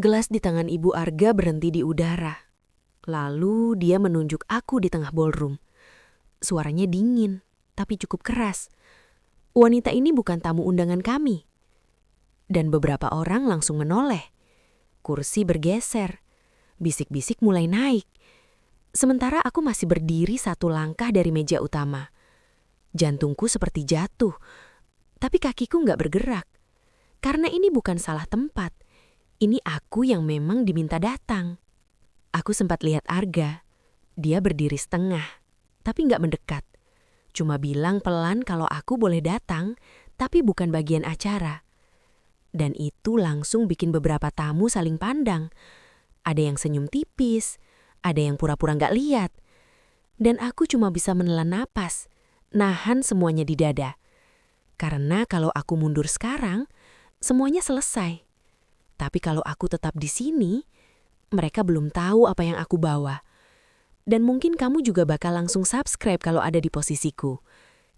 Gelas di tangan Ibu Arga berhenti di udara. Lalu dia menunjuk aku di tengah ballroom. Suaranya dingin, tapi cukup keras. Wanita ini bukan tamu undangan kami. Dan beberapa orang langsung menoleh. Kursi bergeser. Bisik-bisik mulai naik. Sementara aku masih berdiri satu langkah dari meja utama. Jantungku seperti jatuh, tapi kakiku nggak bergerak. Karena ini bukan salah tempat. Ini aku yang memang diminta datang. Aku sempat lihat Arga. Dia berdiri setengah, tapi nggak mendekat. Cuma bilang pelan kalau aku boleh datang, tapi bukan bagian acara. Dan itu langsung bikin beberapa tamu saling pandang. Ada yang senyum tipis, ada yang pura-pura nggak lihat. Dan aku cuma bisa menelan napas, nahan semuanya di dada. Karena kalau aku mundur sekarang, semuanya selesai. Tapi kalau aku tetap di sini, mereka belum tahu apa yang aku bawa. Dan mungkin kamu juga bakal langsung subscribe kalau ada di posisiku.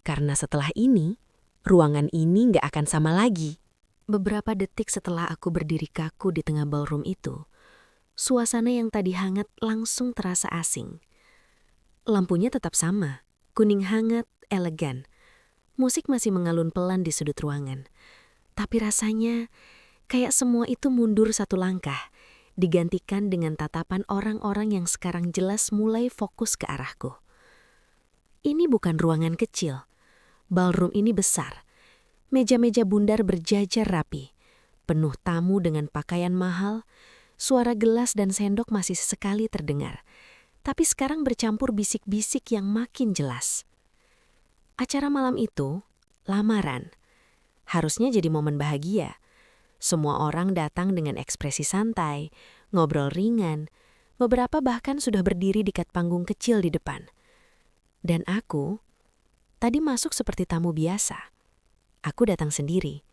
Karena setelah ini, ruangan ini nggak akan sama lagi. Beberapa detik setelah aku berdiri kaku di tengah ballroom itu, suasana yang tadi hangat langsung terasa asing. Lampunya tetap sama, kuning hangat, elegan. Musik masih mengalun pelan di sudut ruangan. Tapi rasanya kayak semua itu mundur satu langkah, digantikan dengan tatapan orang-orang yang sekarang jelas mulai fokus ke arahku. Ini bukan ruangan kecil. Ballroom ini besar. Meja-meja bundar berjajar rapi. Penuh tamu dengan pakaian mahal. Suara gelas dan sendok masih sesekali terdengar. Tapi sekarang bercampur bisik-bisik yang makin jelas. Acara malam itu, lamaran. Harusnya jadi momen bahagia. Semua orang datang dengan ekspresi santai, ngobrol ringan. Beberapa bahkan sudah berdiri dekat panggung kecil di depan. Dan aku, tadi masuk seperti tamu biasa. Aku datang sendiri.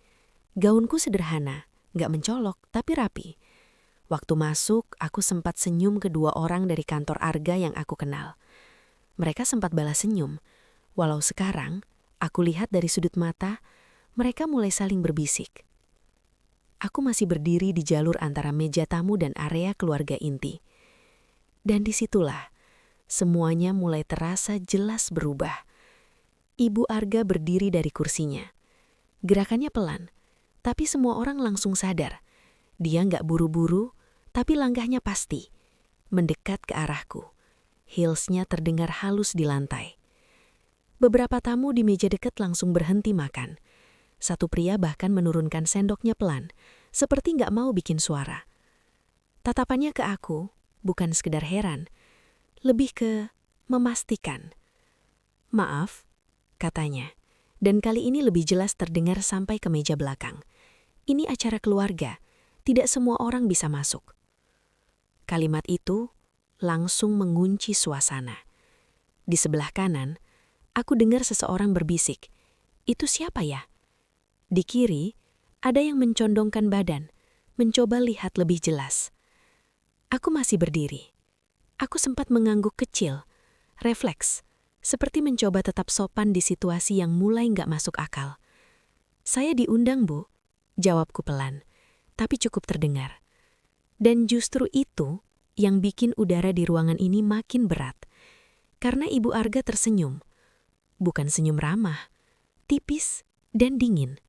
Gaunku sederhana, gak mencolok, tapi rapi. Waktu masuk, aku sempat senyum ke dua orang dari kantor Arga yang aku kenal. Mereka sempat balas senyum. Walau sekarang, aku lihat dari sudut mata, mereka mulai saling berbisik. Aku masih berdiri di jalur antara meja tamu dan area keluarga inti. Dan disitulah, semuanya mulai terasa jelas berubah. Ibu Arga berdiri dari kursinya. Gerakannya pelan, tapi semua orang langsung sadar. Dia nggak buru-buru, tapi langkahnya pasti. Mendekat ke arahku. Heelsnya terdengar halus di lantai. Beberapa tamu di meja dekat langsung berhenti makan. Satu pria bahkan menurunkan sendoknya pelan, seperti nggak mau bikin suara. Tatapannya ke aku bukan sekedar heran, lebih ke memastikan. "Maaf," katanya. Dan kali ini lebih jelas terdengar sampai ke meja belakang. Ini acara keluarga, tidak semua orang bisa masuk. Kalimat itu langsung mengunci suasana. Di sebelah kanan, aku dengar seseorang berbisik, "Itu siapa ya?" Di kiri, ada yang mencondongkan badan, mencoba lihat lebih jelas. Aku masih berdiri. Aku sempat mengangguk kecil, refleks, seperti mencoba tetap sopan di situasi yang mulai nggak masuk akal. "Saya diundang, Bu," jawabku pelan, tapi cukup terdengar. Dan justru itu yang bikin udara di ruangan ini makin berat. Karena Ibu Arga tersenyum. Bukan senyum ramah, tipis dan dingin.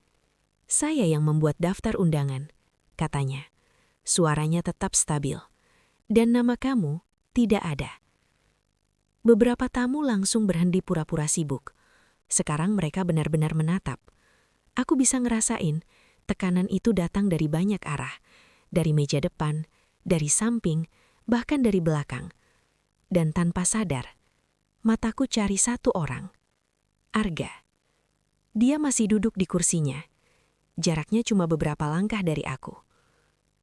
"Saya yang membuat daftar undangan," katanya. Suaranya tetap stabil. "Dan nama kamu tidak ada." Beberapa tamu langsung berhenti pura-pura sibuk. Sekarang mereka benar-benar menatap. Aku bisa ngerasain tekanan itu datang dari banyak arah. Dari meja depan, dari samping, bahkan dari belakang. Dan tanpa sadar, mataku cari satu orang. Arga. Dia masih duduk di kursinya. Jaraknya cuma beberapa langkah dari aku.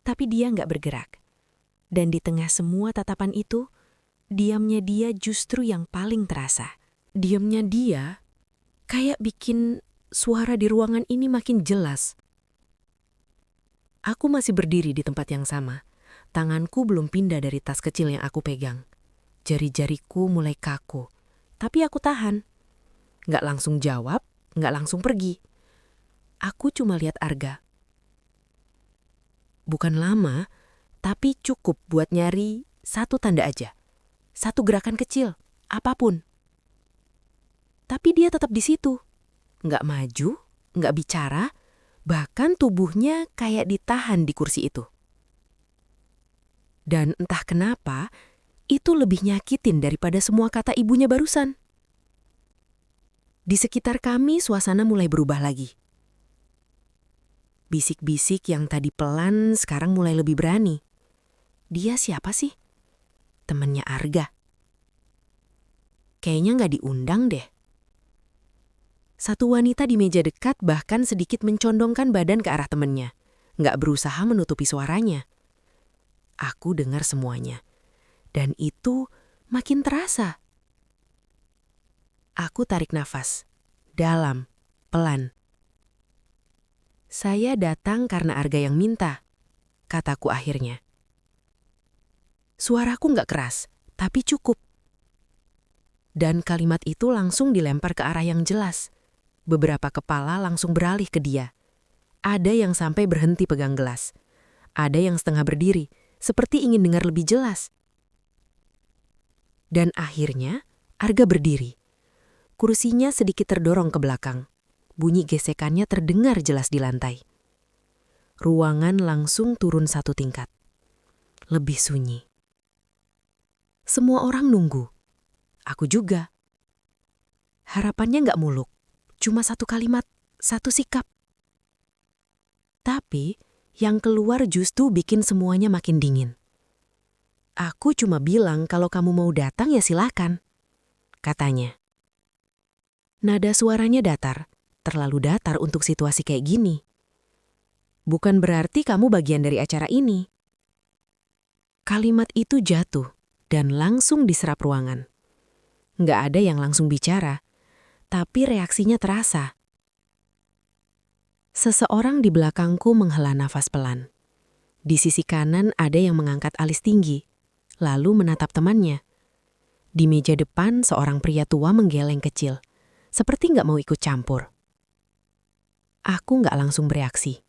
Tapi dia nggak bergerak. Dan di tengah semua tatapan itu, diamnya dia justru yang paling terasa. Diamnya dia kayak bikin suara di ruangan ini makin jelas. Aku masih berdiri di tempat yang sama. Tanganku belum pindah dari tas kecil yang aku pegang. Jari-jariku mulai kaku. Tapi aku tahan. Nggak langsung jawab, nggak langsung pergi. Aku cuma lihat Arga. Bukan lama, tapi cukup buat nyari satu tanda aja. Satu gerakan kecil, apapun. Tapi dia tetap di situ. Nggak maju, nggak bicara, bahkan tubuhnya kayak ditahan di kursi itu. Dan entah kenapa, itu lebih nyakitin daripada semua kata ibunya barusan. Di sekitar kami suasana mulai berubah lagi. Bisik-bisik yang tadi pelan sekarang mulai lebih berani. Dia siapa sih? Temennya Arga. Kayaknya nggak diundang deh. Satu wanita di meja dekat bahkan sedikit mencondongkan badan ke arah temennya. Nggak berusaha menutupi suaranya. Aku dengar semuanya. Dan itu makin terasa. Aku tarik nafas. Dalam, pelan. Saya datang karena Arga yang minta, kataku akhirnya. Suaraku nggak keras, tapi cukup. Dan kalimat itu langsung dilempar ke arah yang jelas. Beberapa kepala langsung beralih ke dia. Ada yang sampai berhenti pegang gelas. Ada yang setengah berdiri, seperti ingin dengar lebih jelas. Dan akhirnya, Arga berdiri. Kursinya sedikit terdorong ke belakang. Bunyi gesekannya terdengar jelas di lantai. Ruangan langsung turun satu tingkat. Lebih sunyi. Semua orang nunggu. Aku juga. Harapannya nggak muluk. Cuma satu kalimat, satu sikap. Tapi yang keluar justru bikin semuanya makin dingin. Aku cuma bilang kalau kamu mau datang ya silakan, katanya. Nada suaranya datar, terlalu datar untuk situasi kayak gini. Bukan berarti kamu bagian dari acara ini. Kalimat itu jatuh dan langsung diserap ruangan. Nggak ada yang langsung bicara, tapi reaksinya terasa. Seseorang di belakangku menghela nafas pelan. Di sisi kanan ada yang mengangkat alis tinggi, lalu menatap temannya. Di meja depan seorang pria tua menggeleng kecil, seperti nggak mau ikut campur. Aku nggak langsung bereaksi,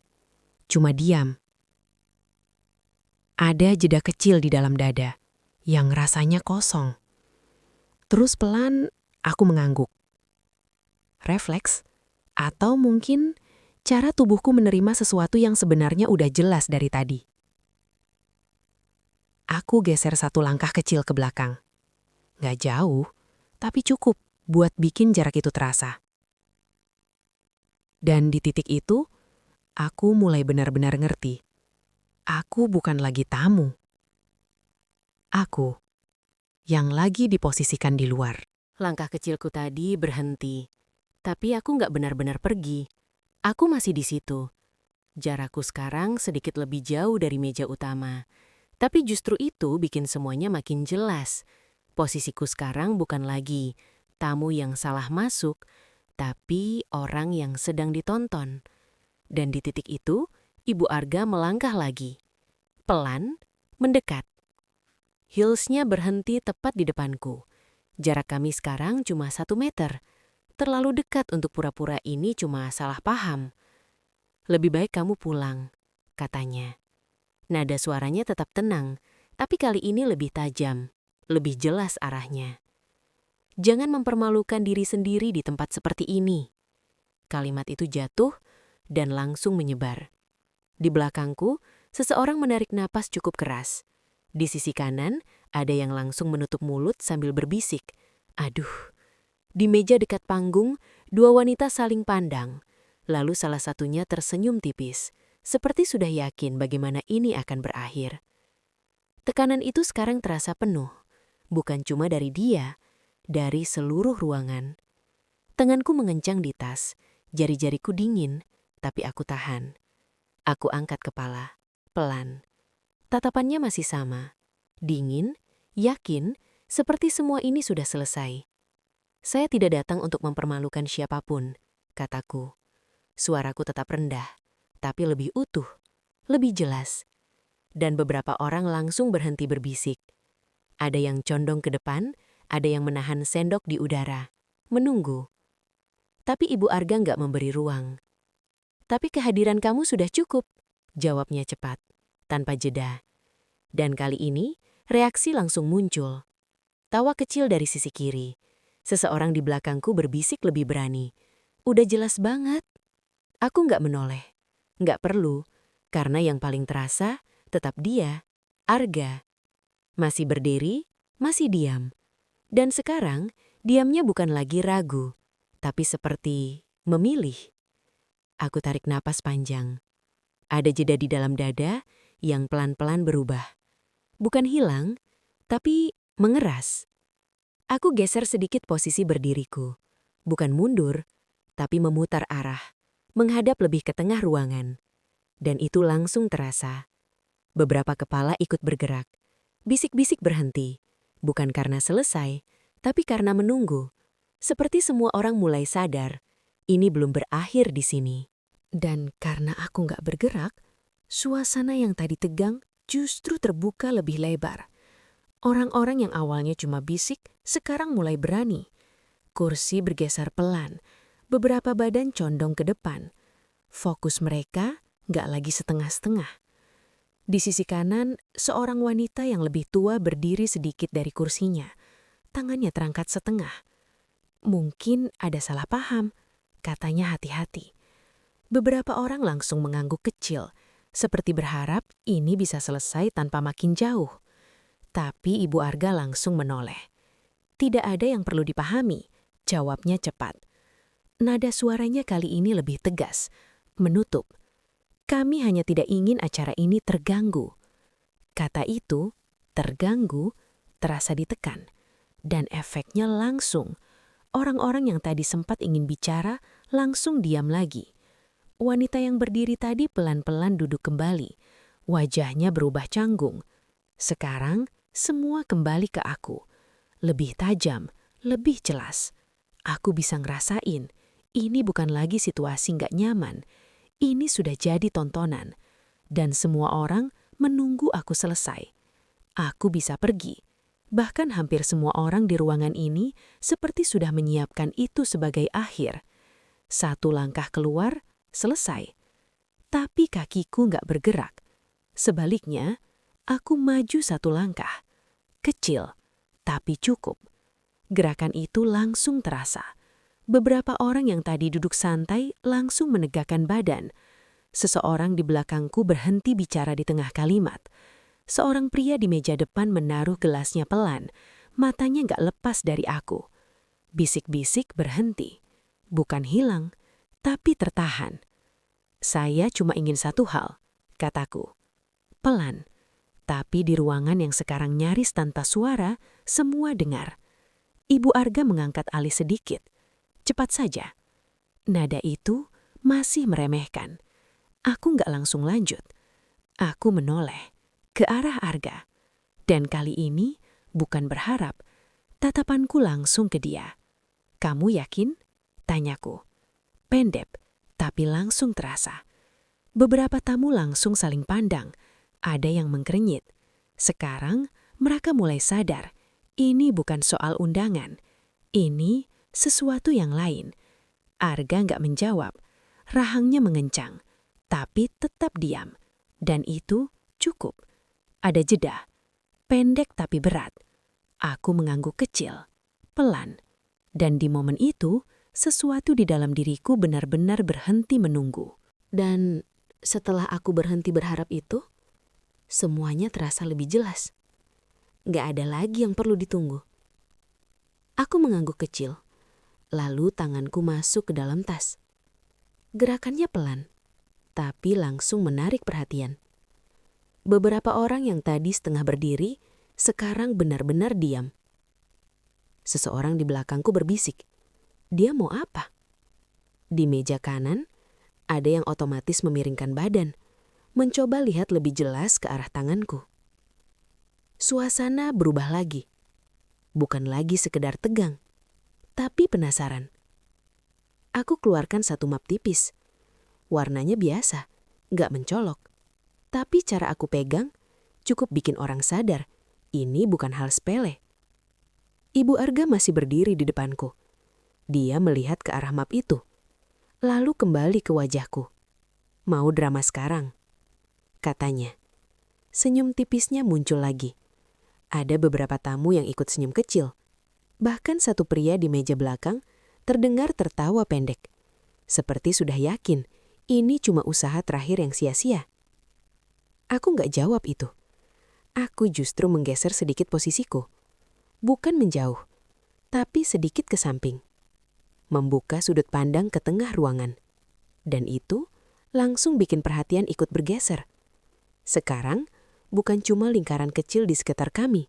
cuma diam. Ada jeda kecil di dalam dada, yang rasanya kosong. Terus pelan, aku mengangguk. Refleks, atau mungkin cara tubuhku menerima sesuatu yang sebenarnya udah jelas dari tadi. Aku geser satu langkah kecil ke belakang. Nggak jauh, tapi cukup buat bikin jarak itu terasa. Dan di titik itu, aku mulai benar-benar ngerti. Aku bukan lagi tamu. Aku yang lagi diposisikan di luar. Langkah kecilku tadi berhenti, tapi aku nggak benar-benar pergi. Aku masih di situ. Jarakku sekarang sedikit lebih jauh dari meja utama. Tapi justru itu bikin semuanya makin jelas. Posisiku sekarang bukan lagi tamu yang salah masuk, tapi orang yang sedang ditonton. Dan di titik itu, Ibu Arga melangkah lagi. Pelan, mendekat. Heelsnya berhenti tepat di depanku. Jarak kami sekarang cuma 1 meter. Terlalu dekat untuk pura-pura ini cuma salah paham. Lebih baik kamu pulang, katanya. Nada suaranya tetap tenang, tapi kali ini lebih tajam, lebih jelas arahnya. Jangan mempermalukan diri sendiri di tempat seperti ini. Kalimat itu jatuh dan langsung menyebar. Di belakangku, seseorang menarik napas cukup keras. Di sisi kanan, ada yang langsung menutup mulut sambil berbisik. Aduh. Di meja dekat panggung, 2 wanita saling pandang. Lalu salah satunya tersenyum tipis, seperti sudah yakin bagaimana ini akan berakhir. Tekanan itu sekarang terasa penuh, bukan cuma dari dia, dari seluruh ruangan. Tanganku mengencang di tas, jari-jariku dingin, tapi aku tahan. Aku angkat kepala, pelan. Tatapannya masih sama, dingin, yakin, seperti semua ini sudah selesai. Saya tidak datang untuk mempermalukan siapapun, kataku. Suaraku tetap rendah, tapi lebih utuh, lebih jelas. Dan beberapa orang langsung berhenti berbisik. Ada yang condong ke depan, ada yang menahan sendok di udara, menunggu. Tapi Ibu Arga nggak memberi ruang. Tapi kehadiran kamu sudah cukup, jawabnya cepat, tanpa jeda. Dan kali ini, reaksi langsung muncul. Tawa kecil dari sisi kiri. Seseorang di belakangku berbisik lebih berani. Udah jelas banget. Aku nggak menoleh. Nggak perlu, karena yang paling terasa tetap dia, Arga. Masih berdiri, masih diam. Dan sekarang, diamnya bukan lagi ragu, tapi seperti memilih. Aku tarik napas panjang. Ada jeda di dalam dada yang pelan-pelan berubah. Bukan hilang, tapi mengeras. Aku geser sedikit posisi berdiriku. Bukan mundur, tapi memutar arah, menghadap lebih ke tengah ruangan. Dan itu langsung terasa. Beberapa kepala ikut bergerak. Bisik-bisik berhenti. Bukan karena selesai, tapi karena menunggu. Seperti semua orang mulai sadar, ini belum berakhir di sini. Dan karena aku nggak bergerak, suasana yang tadi tegang justru terbuka lebih lebar. Orang-orang yang awalnya cuma bisik, sekarang mulai berani. Kursi bergeser pelan, beberapa badan condong ke depan. Fokus mereka nggak lagi setengah-setengah. Di sisi kanan, seorang wanita yang lebih tua berdiri sedikit dari kursinya. Tangannya terangkat setengah. Mungkin ada salah paham, katanya hati-hati. Beberapa orang langsung mengangguk kecil, seperti berharap ini bisa selesai tanpa makin jauh. Tapi Ibu Arga langsung menoleh. Tidak ada yang perlu dipahami, jawabnya cepat. Nada suaranya kali ini lebih tegas, menutup. Kami hanya tidak ingin acara ini terganggu. Kata itu, terganggu, terasa ditekan. Dan efeknya langsung. Orang-orang yang tadi sempat ingin bicara langsung diam lagi. Wanita yang berdiri tadi pelan-pelan duduk kembali. Wajahnya berubah canggung. Sekarang, semua kembali ke aku. Lebih tajam, lebih jelas. Aku bisa ngerasain, ini bukan lagi situasi nggak nyaman. Ini sudah jadi tontonan. Dan semua orang menunggu aku selesai. Aku bisa pergi. Bahkan hampir semua orang di ruangan ini seperti sudah menyiapkan itu sebagai akhir. Satu langkah keluar, selesai. Tapi kakiku nggak bergerak. Sebaliknya, aku maju satu langkah. Kecil, tapi cukup. Gerakan itu langsung terasa. Beberapa orang yang tadi duduk santai langsung menegakkan badan. Seseorang di belakangku berhenti bicara di tengah kalimat. Seorang pria di meja depan menaruh gelasnya pelan. Matanya nggak lepas dari aku. Bisik-bisik berhenti. Bukan hilang, tapi tertahan. Saya cuma ingin satu hal, kataku. Pelan. Tapi di ruangan yang sekarang nyaris tanpa suara, semua dengar. Ibu Arga mengangkat alis sedikit. Cepat saja. Nada itu masih meremehkan. Aku nggak langsung lanjut. Aku menoleh ke arah Arga. Dan kali ini bukan berharap. Tatapanku langsung ke dia. Kamu yakin? Tanyaku. Pendek, tapi langsung terasa. Beberapa tamu langsung saling pandang. Ada yang mengkerenyit. Sekarang mereka mulai sadar, ini bukan soal undangan. Ini sesuatu yang lain. Arga nggak menjawab. Rahangnya mengencang, tapi tetap diam. Dan itu cukup. Ada jeda. Pendek tapi berat. Aku mengangguk kecil, pelan. Dan di momen itu, sesuatu di dalam diriku benar-benar berhenti menunggu. Dan setelah aku berhenti berharap itu, semuanya terasa lebih jelas. Gak ada lagi yang perlu ditunggu. Aku mengangguk kecil, lalu tanganku masuk ke dalam tas. Gerakannya pelan, tapi langsung menarik perhatian. Beberapa orang yang tadi setengah berdiri, sekarang benar-benar diam. Seseorang di belakangku berbisik. Dia mau apa? Di meja kanan, ada yang otomatis memiringkan badan, mencoba lihat lebih jelas ke arah tanganku. Suasana berubah lagi. Bukan lagi sekedar tegang, tapi penasaran. Aku keluarkan satu map tipis. Warnanya biasa, gak mencolok. Tapi cara aku pegang cukup bikin orang sadar ini bukan hal sepele. Ibu Arga masih berdiri di depanku. Dia melihat ke arah map itu, lalu kembali ke wajahku. Mau drama sekarang? Katanya. Senyum tipisnya muncul lagi. Ada beberapa tamu yang ikut senyum kecil. Bahkan satu pria di meja belakang terdengar tertawa pendek. Seperti sudah yakin ini cuma usaha terakhir yang sia-sia. Aku nggak jawab itu. Aku justru menggeser sedikit posisiku. Bukan menjauh, tapi sedikit ke samping. Membuka sudut pandang ke tengah ruangan. Dan itu langsung bikin perhatian ikut bergeser. Sekarang, bukan cuma lingkaran kecil di sekitar kami,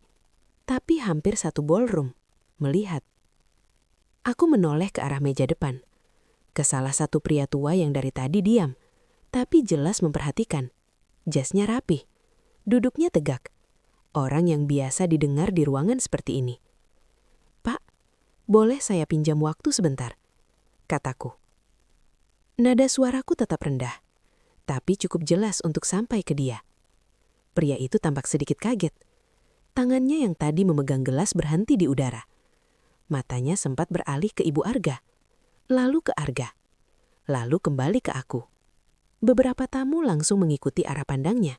tapi hampir satu ballroom, melihat. Aku menoleh ke arah meja depan, ke salah satu pria tua yang dari tadi diam, tapi jelas memperhatikan. Jasnya rapi, duduknya tegak. Orang yang biasa didengar di ruangan seperti ini. "Pak, boleh saya pinjam waktu sebentar?" kataku. Nada suaraku tetap rendah, tapi cukup jelas untuk sampai ke dia. Pria itu tampak sedikit kaget. Tangannya yang tadi memegang gelas berhenti di udara. Matanya sempat beralih ke Ibu Arga, lalu ke Arga, lalu kembali ke aku. Beberapa tamu langsung mengikuti arah pandangnya.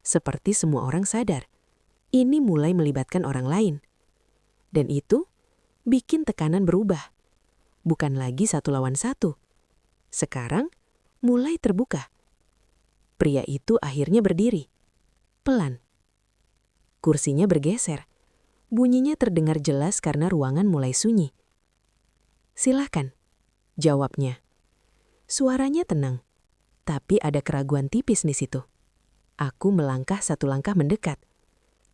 Seperti semua orang sadar, ini mulai melibatkan orang lain. Dan itu bikin tekanan berubah. Bukan lagi 1 lawan 1. Sekarang mulai terbuka. Pria itu akhirnya berdiri. Pelan. Kursinya bergeser. Bunyinya terdengar jelas karena ruangan mulai sunyi. "Silakan," jawabnya. Suaranya tenang, tapi ada keraguan tipis di situ. Aku melangkah 1 langkah mendekat.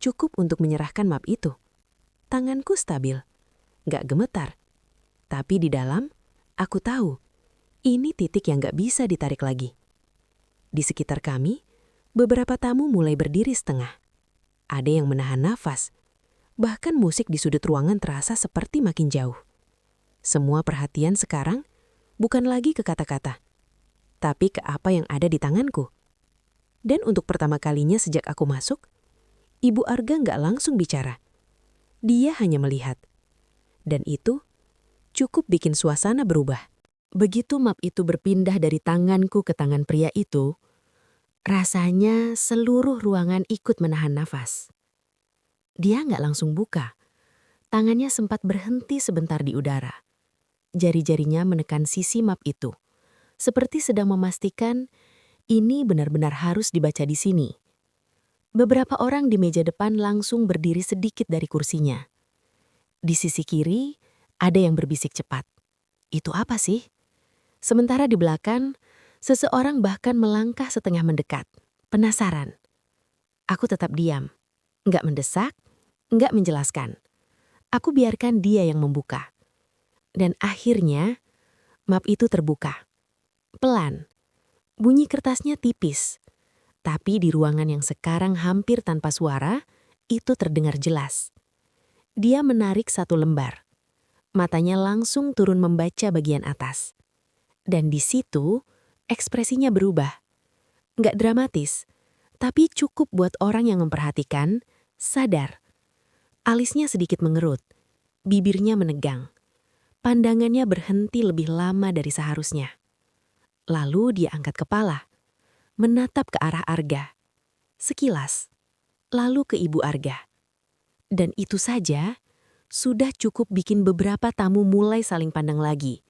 Cukup untuk menyerahkan map itu. Tanganku stabil, gak gemetar. Tapi di dalam, aku tahu, ini titik yang gak bisa ditarik lagi. Di sekitar kami, beberapa tamu mulai berdiri setengah. Ada yang menahan nafas. Bahkan musik di sudut ruangan terasa seperti makin jauh. Semua perhatian sekarang bukan lagi ke kata-kata, tapi ke apa yang ada di tanganku. Dan untuk pertama kalinya sejak aku masuk, Ibu Arga nggak langsung bicara. Dia hanya melihat. Dan itu cukup bikin suasana berubah. Begitu map itu berpindah dari tanganku ke tangan pria itu, rasanya seluruh ruangan ikut menahan nafas. Dia nggak langsung buka. Tangannya sempat berhenti sebentar di udara. Jari-jarinya menekan sisi map itu, seperti sedang memastikan ini benar-benar harus dibaca di sini. Beberapa orang di meja depan langsung berdiri sedikit dari kursinya. Di sisi kiri, ada yang berbisik cepat. "Itu apa sih?" Sementara di belakang, seseorang bahkan melangkah setengah mendekat. Penasaran. Aku tetap diam. Nggak mendesak, nggak menjelaskan. Aku biarkan dia yang membuka. Dan akhirnya, map itu terbuka. Pelan. Bunyi kertasnya tipis. Tapi di ruangan yang sekarang hampir tanpa suara, itu terdengar jelas. Dia menarik 1 lembar. Matanya langsung turun membaca bagian atas. Dan di situ, ekspresinya berubah. Nggak dramatis, tapi cukup buat orang yang memperhatikan, sadar. Alisnya sedikit mengerut, bibirnya menegang. Pandangannya berhenti lebih lama dari seharusnya. Lalu dia angkat kepala, menatap ke arah Arga. Sekilas, lalu ke Ibu Arga. Dan itu saja sudah cukup bikin beberapa tamu mulai saling pandang lagi.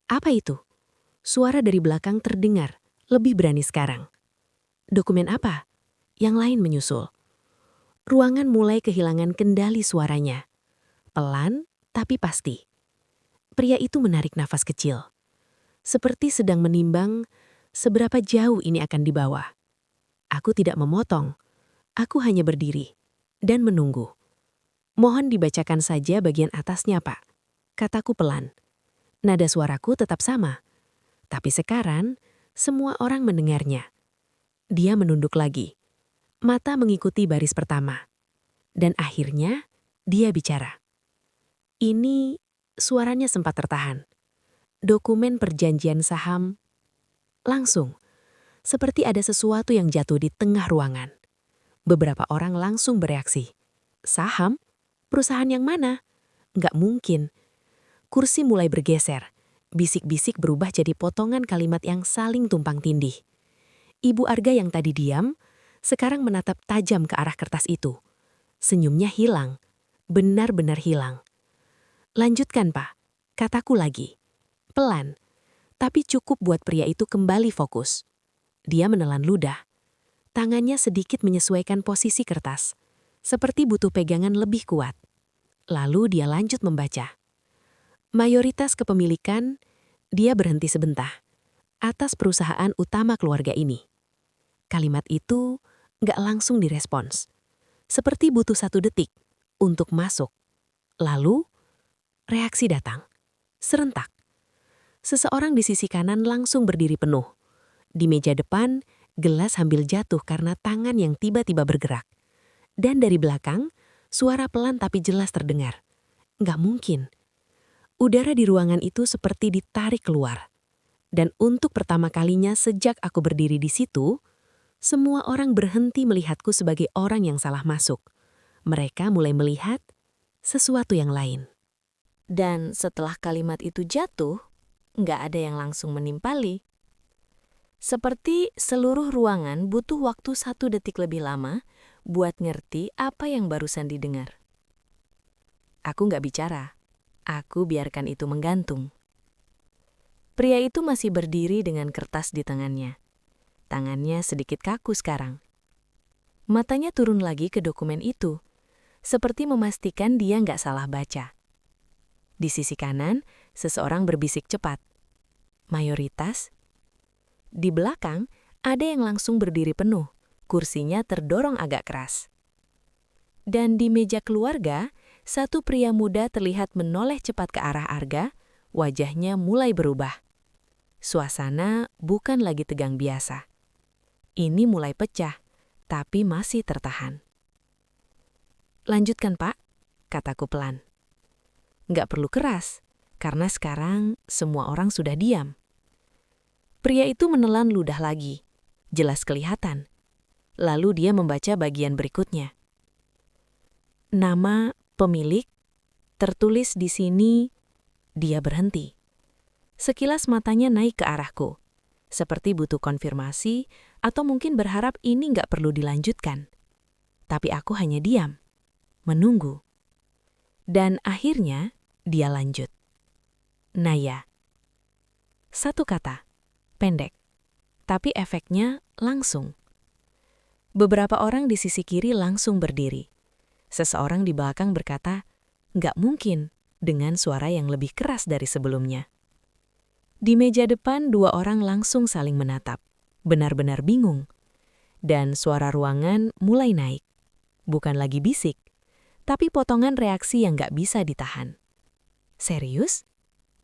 Apa itu? Suara dari belakang terdengar, lebih berani sekarang. "Dokumen apa?" Yang lain menyusul. Ruangan mulai kehilangan kendali suaranya. Pelan, tapi pasti. Pria itu menarik nafas kecil. Seperti sedang menimbang seberapa jauh ini akan dibawa. Aku tidak memotong. Aku hanya berdiri dan menunggu. "Mohon dibacakan saja bagian atasnya, Pak," kataku pelan. Nada suaraku tetap sama. Tapi sekarang, semua orang mendengarnya. Dia menunduk lagi. Mata mengikuti baris pertama. Dan akhirnya, dia bicara. Ini suaranya sempat tertahan. Dokumen perjanjian saham. Langsung, seperti ada sesuatu yang jatuh di tengah ruangan. Beberapa orang langsung bereaksi. "Saham? Perusahaan yang mana?" Nggak mungkin. Kursi mulai bergeser. Bisik-bisik berubah jadi potongan kalimat yang saling tumpang tindih. Ibu Arga yang tadi diam, sekarang menatap tajam ke arah kertas itu. Senyumnya hilang, benar-benar hilang. Lanjutkan, Pak, kataku lagi. Pelan, tapi cukup buat pria itu kembali fokus. Dia menelan ludah. Tangannya sedikit menyesuaikan posisi kertas, seperti butuh pegangan lebih kuat. Lalu dia lanjut membaca. Mayoritas kepemilikan, dia berhenti sebentar, atas perusahaan utama keluarga ini. Kalimat itu nggak langsung direspons. Seperti butuh 1 detik untuk masuk. Lalu, reaksi datang. Serentak. Seseorang di sisi kanan langsung berdiri penuh. Di meja depan, gelas hampir jatuh karena tangan yang tiba-tiba bergerak. Dan dari belakang, suara pelan tapi jelas terdengar. Nggak mungkin. Udara di ruangan itu seperti ditarik keluar. Dan untuk pertama kalinya sejak aku berdiri di situ, semua orang berhenti melihatku sebagai orang yang salah masuk. Mereka mulai melihat sesuatu yang lain. Dan setelah kalimat itu jatuh, nggak ada yang langsung menimpali. Seperti seluruh ruangan butuh waktu 1 detik lebih lama buat ngerti apa yang barusan didengar. Aku nggak bicara. Aku biarkan itu menggantung. Pria itu masih berdiri dengan kertas di tangannya. Tangannya sedikit kaku sekarang. Matanya turun lagi ke dokumen itu, seperti memastikan dia nggak salah baca. Di sisi kanan, seseorang berbisik cepat. Mayoritas. Di belakang, ada yang langsung berdiri penuh. Kursinya terdorong agak keras. Dan di meja keluarga, satu pria muda terlihat menoleh cepat ke arah Arga, wajahnya mulai berubah. Suasana bukan lagi tegang biasa. Ini mulai pecah, tapi masih tertahan. Lanjutkan, Pak, kataku pelan. Nggak perlu keras, karena sekarang semua orang sudah diam. Pria itu menelan ludah lagi, jelas kelihatan. Lalu dia membaca bagian berikutnya. Nama pemilik tertulis di sini. Dia berhenti. Sekilas matanya naik ke arahku, seperti butuh konfirmasi atau mungkin berharap ini nggak perlu dilanjutkan. Tapi aku hanya diam, menunggu. Dan akhirnya dia lanjut. Naya. 1 kata, pendek, tapi efeknya langsung. Beberapa orang di sisi kiri langsung berdiri. Seseorang di belakang berkata, "Nggak mungkin," dengan suara yang lebih keras dari sebelumnya. Di meja depan 2 orang langsung saling menatap, benar-benar bingung. Dan suara ruangan mulai naik. Bukan lagi bisik, tapi potongan reaksi yang nggak bisa ditahan. Serius?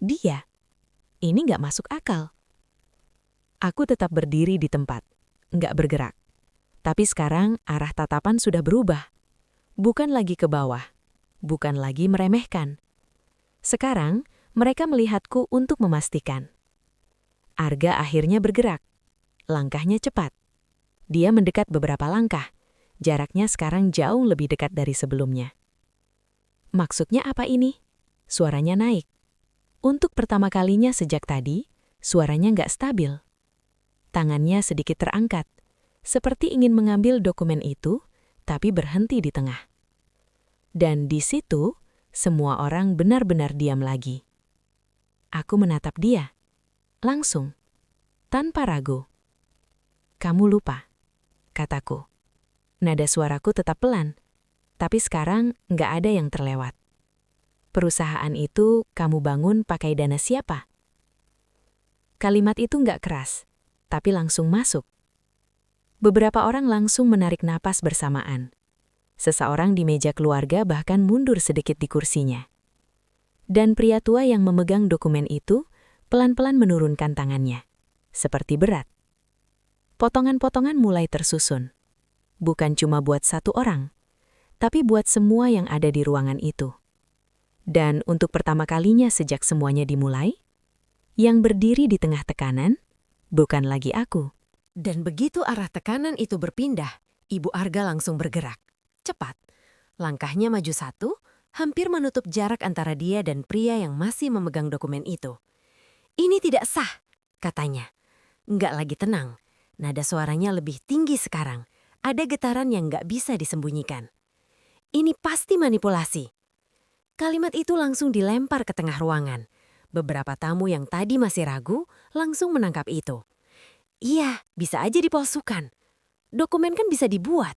Dia? Ini nggak masuk akal. Aku tetap berdiri di tempat, nggak bergerak. Tapi sekarang arah tatapan sudah berubah. Bukan lagi ke bawah, bukan lagi meremehkan. Sekarang mereka melihatku untuk memastikan. Arga akhirnya bergerak. Langkahnya cepat. Dia mendekat beberapa langkah. Jaraknya sekarang jauh lebih dekat dari sebelumnya. Maksudnya apa ini? Suaranya naik. Untuk pertama kalinya sejak tadi, suaranya nggak stabil. Tangannya sedikit terangkat, seperti ingin mengambil dokumen itu, tapi berhenti di tengah. Dan di situ, semua orang benar-benar diam lagi. Aku menatap dia, langsung, tanpa ragu. "Kamu lupa," kataku. Nada suaraku tetap pelan, tapi sekarang nggak ada yang terlewat. "Perusahaan itu kamu bangun pakai dana siapa?" Kalimat itu nggak keras, tapi langsung masuk. Beberapa orang langsung menarik napas bersamaan. Seseorang di meja keluarga bahkan mundur sedikit di kursinya. Dan pria tua yang memegang dokumen itu pelan-pelan menurunkan tangannya, seperti berat. Potongan-potongan mulai tersusun. Bukan cuma buat 1 orang, tapi buat semua yang ada di ruangan itu. Dan untuk pertama kalinya sejak semuanya dimulai, yang berdiri di tengah tekanan bukan lagi aku. Dan begitu arah tekanan itu berpindah, Ibu Arga langsung bergerak. Cepat. Langkahnya maju 1, hampir menutup jarak antara dia dan pria yang masih memegang dokumen itu. "Ini tidak sah," katanya. Nggak lagi tenang. Nada suaranya lebih tinggi sekarang. Ada getaran yang nggak bisa disembunyikan. Ini pasti manipulasi. Kalimat itu langsung dilempar ke tengah ruangan. Beberapa tamu yang tadi masih ragu langsung menangkap itu. Iya, bisa aja dipalsukan. Dokumen kan bisa dibuat.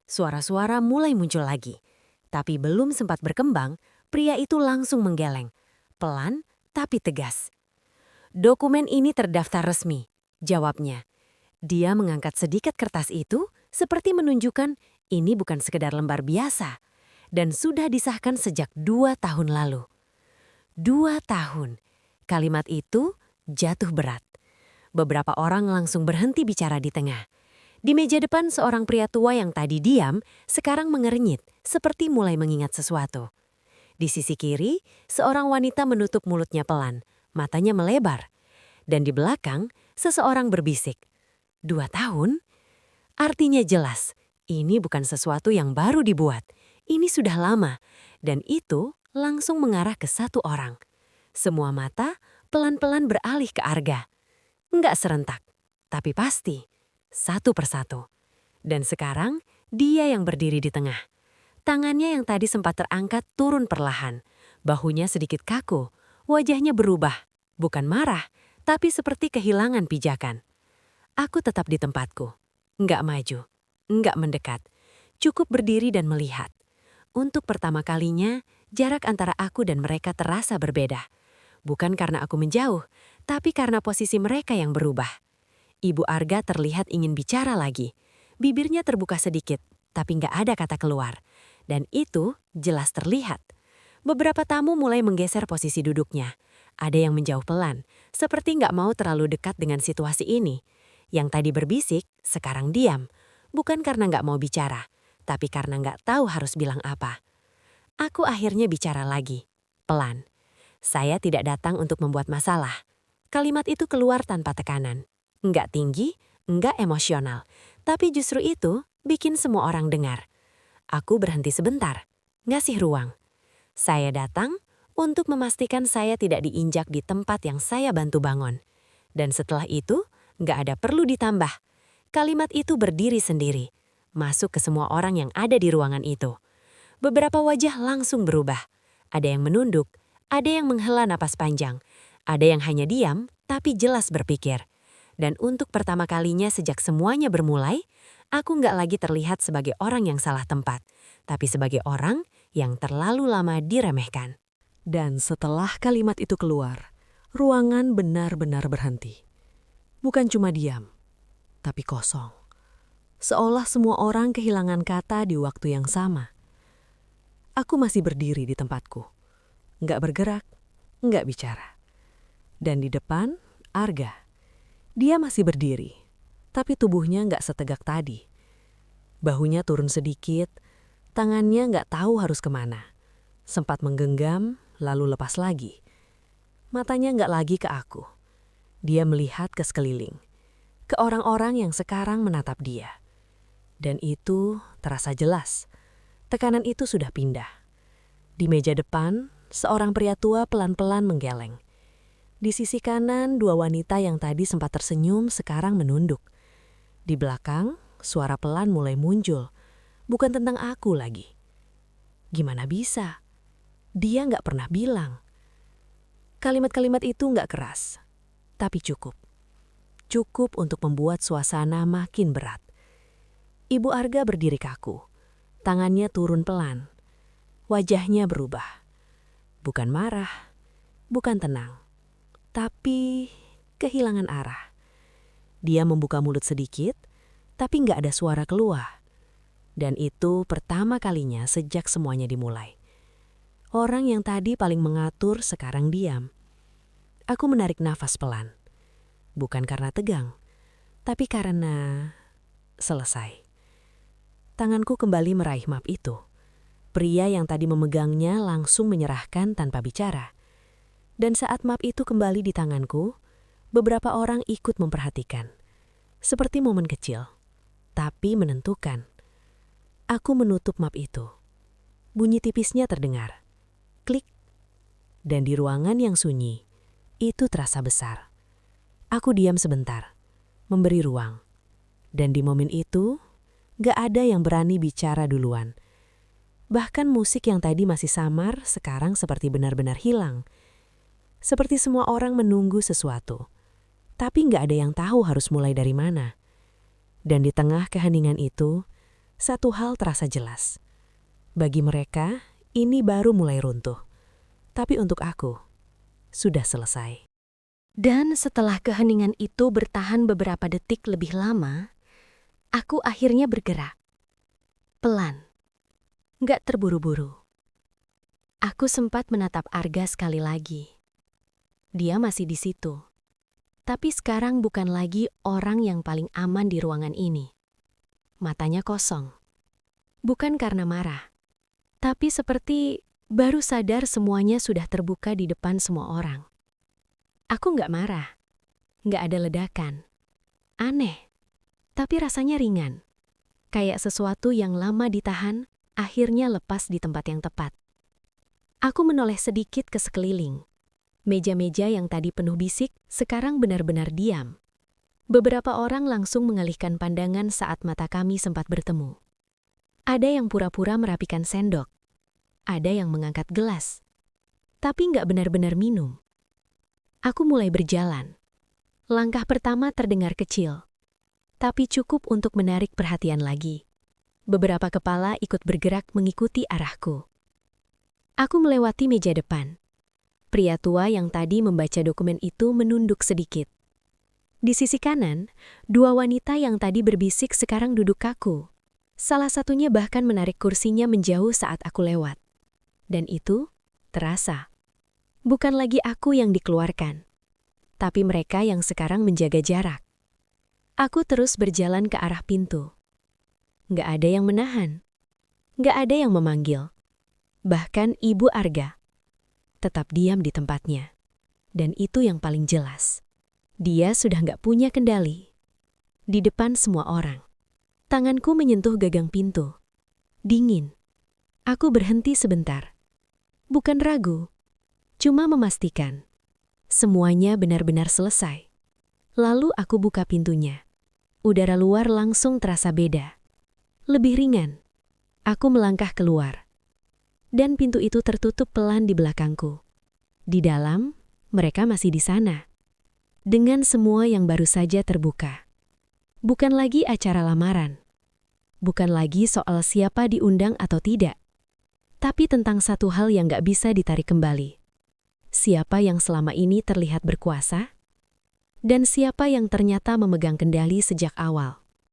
Suara-suara mulai muncul lagi. Tapi belum sempat berkembang, pria itu langsung menggeleng. Pelan, tapi tegas. Dokumen ini terdaftar resmi, jawabnya. Dia mengangkat sedikit kertas itu seperti menunjukkan ini bukan sekedar lembar biasa. Dan sudah disahkan sejak 2 tahun lalu. 2 tahun. Kalimat itu jatuh berat. Beberapa orang langsung berhenti bicara di tengah. Di meja depan seorang pria tua yang tadi diam, sekarang mengernyit, seperti mulai mengingat sesuatu. Di sisi kiri, seorang wanita menutup mulutnya pelan, matanya melebar. Dan di belakang, seseorang berbisik. 2 tahun? Artinya jelas, ini bukan sesuatu yang baru dibuat. Ini sudah lama, dan itu langsung mengarah ke satu orang. Semua mata pelan-pelan beralih ke Arga. Enggak serentak, tapi pasti. Satu persatu. Dan sekarang, dia yang berdiri di tengah. Tangannya yang tadi sempat terangkat turun perlahan. Bahunya sedikit kaku, wajahnya berubah. Bukan marah, tapi seperti kehilangan pijakan. Aku tetap di tempatku. Enggak maju, enggak mendekat. Cukup berdiri dan melihat. Untuk pertama kalinya, jarak antara aku dan mereka terasa berbeda. Bukan karena aku menjauh, tapi karena posisi mereka yang berubah. Ibu Arga terlihat ingin bicara lagi. Bibirnya terbuka sedikit, tapi nggak ada kata keluar. Dan itu jelas terlihat. Beberapa tamu mulai menggeser posisi duduknya. Ada yang menjauh pelan, seperti nggak mau terlalu dekat dengan situasi ini. Yang tadi berbisik, sekarang diam. Bukan karena nggak mau bicara, tapi karena nggak tahu harus bilang apa. Aku akhirnya bicara lagi, pelan. Saya tidak datang untuk membuat masalah. Kalimat itu keluar tanpa tekanan. Nggak tinggi, nggak emosional. Tapi justru itu bikin semua orang dengar. Aku berhenti sebentar, ngasih ruang. Saya datang untuk memastikan saya tidak diinjak di tempat yang saya bantu bangun. Dan setelah itu, nggak ada perlu ditambah. Kalimat itu berdiri sendiri. Masuk ke semua orang yang ada di ruangan itu. Beberapa wajah langsung berubah. Ada yang menunduk, ada yang menghela napas panjang, ada yang hanya diam tapi jelas berpikir. Dan untuk pertama kalinya sejak semuanya bermulai, aku nggak lagi terlihat sebagai orang yang salah tempat, tapi sebagai orang yang terlalu lama diremehkan. Dan setelah kalimat itu keluar, ruangan benar-benar berhenti. Bukan cuma diam, tapi kosong. Seolah semua orang kehilangan kata di waktu yang sama. Aku masih berdiri di tempatku. Nggak bergerak, nggak bicara. Dan di depan, Arga. Dia masih berdiri, tapi tubuhnya nggak setegak tadi. Bahunya turun sedikit, tangannya nggak tahu harus kemana. Sempat menggenggam, lalu lepas lagi. Matanya nggak lagi ke aku. Dia melihat ke sekeliling, ke orang-orang yang sekarang menatap dia. Dan itu terasa jelas. Tekanan itu sudah pindah. Di meja depan, seorang pria tua pelan-pelan menggeleng. Di sisi kanan, 2 wanita yang tadi sempat tersenyum sekarang menunduk. Di belakang, suara pelan mulai muncul. Bukan tentang aku lagi. Gimana bisa? Dia nggak pernah bilang. Kalimat-kalimat itu nggak keras, tapi cukup. Cukup untuk membuat suasana makin berat. Ibu Arga berdiri kaku. Tangannya turun pelan. Wajahnya berubah. Bukan marah, bukan tenang, tapi kehilangan arah. Dia membuka mulut sedikit, tapi nggak ada suara keluar. Dan itu pertama kalinya sejak semuanya dimulai. Orang yang tadi paling mengatur sekarang diam. Aku menarik nafas pelan. Bukan karena tegang, tapi karena selesai. Tanganku kembali meraih map itu. Pria yang tadi memegangnya langsung menyerahkan tanpa bicara. Dan saat map itu kembali di tanganku, beberapa orang ikut memperhatikan. Seperti momen kecil, tapi menentukan. Aku menutup map itu. Bunyi tipisnya terdengar. Klik. Dan di ruangan yang sunyi, itu terasa besar. Aku diam sebentar, memberi ruang. Dan di momen itu, Gak ada yang berani bicara duluan. Bahkan musik yang tadi masih samar sekarang seperti benar-benar hilang. Seperti semua orang menunggu sesuatu. Tapi gak ada yang tahu harus mulai dari mana. Dan di tengah keheningan itu, satu hal terasa jelas. Bagi mereka, ini baru mulai runtuh. Tapi untuk aku, sudah selesai. Dan setelah keheningan itu bertahan beberapa detik lebih lama, aku akhirnya bergerak. Pelan. Gak terburu-buru. Aku sempat menatap Arga sekali lagi. Dia masih di situ. Tapi sekarang bukan lagi orang yang paling aman di ruangan ini. Matanya kosong. Bukan karena marah. Tapi seperti baru sadar semuanya sudah terbuka di depan semua orang. Aku gak marah. Gak ada ledakan. Aneh. Tapi rasanya ringan. Kayak sesuatu yang lama ditahan, akhirnya lepas di tempat yang tepat. Aku menoleh sedikit ke sekeliling. Meja-meja yang tadi penuh bisik, sekarang benar-benar diam. Beberapa orang langsung mengalihkan pandangan saat mata kami sempat bertemu. Ada yang pura-pura merapikan sendok. Ada yang mengangkat gelas. Tapi nggak benar-benar minum. Aku mulai berjalan. Langkah pertama terdengar kecil. Tapi cukup untuk menarik perhatian lagi. Beberapa kepala ikut bergerak mengikuti arahku. Aku melewati meja depan. Pria tua yang tadi membaca dokumen itu menunduk sedikit. Di sisi kanan, dua wanita yang tadi berbisik sekarang duduk kaku. Salah satunya bahkan menarik kursinya menjauh saat aku lewat. Dan itu terasa. Bukan lagi aku yang dikeluarkan, tapi mereka yang sekarang menjaga jarak. Aku terus berjalan ke arah pintu. Nggak ada yang menahan. Nggak ada yang memanggil. Bahkan Ibu Arga tetap diam di tempatnya. Dan itu yang paling jelas. Dia sudah nggak punya kendali. Di depan semua orang. Tanganku menyentuh gagang pintu. Dingin. Aku berhenti sebentar. Bukan ragu. Cuma memastikan. Semuanya benar-benar selesai. Lalu aku buka pintunya. Udara luar langsung terasa beda. Lebih ringan. Aku melangkah keluar. Dan pintu itu tertutup pelan di belakangku. Di dalam, mereka masih di sana. Dengan semua yang baru saja terbuka. Bukan lagi acara lamaran. Bukan lagi soal siapa diundang atau tidak. Tapi tentang satu hal yang gak bisa ditarik kembali. Siapa yang selama ini terlihat berkuasa? Dan siapa yang ternyata memegang kendali sejak awal?